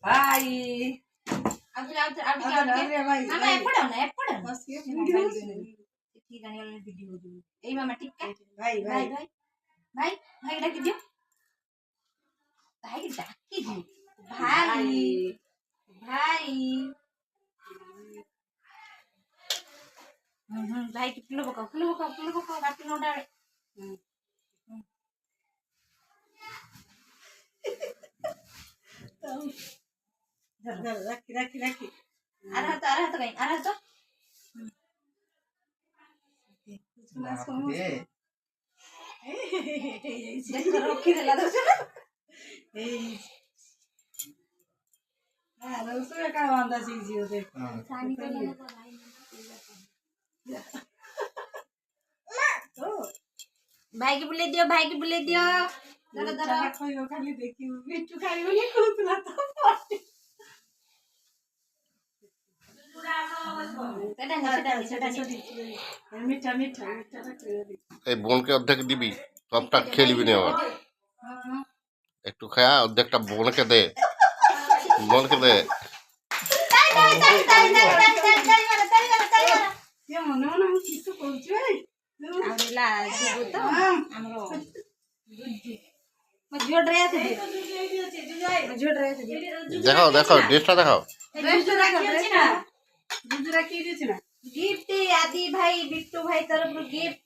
भाई मामा एपड़ो ना ठीक है वाला वीडियो हो जो ए मामा ठीक है भाई भाई भाई भाई भाई डाक दियो भाई डाक दियो भाई भाई भाई किलो बका बाकी नो डाले राखी आरा तो कहीं आरा तो रखी देला तो उसमें क्या बांधा सीखी होते सानी को भाई की बुले दियो जरा जरा कोई हो खाली देखी बिट्टू खाली बोली कूदला तो মিঠা মিঠা মিঠাটা খেয়ে দিই এই বোনকে অর্ধেক দিবি সবটা খেয়ে নিবি না আবার একটু খায়া অর্ধেকটা বোনকে দে বোনকে দে মনে মনে আমি কিছু করছি ভাই দেখাও দেখাও ড্রেসটা দেখাও गिफ्ट आदि भाई बिट्टू भाई तरफ गिफ्ट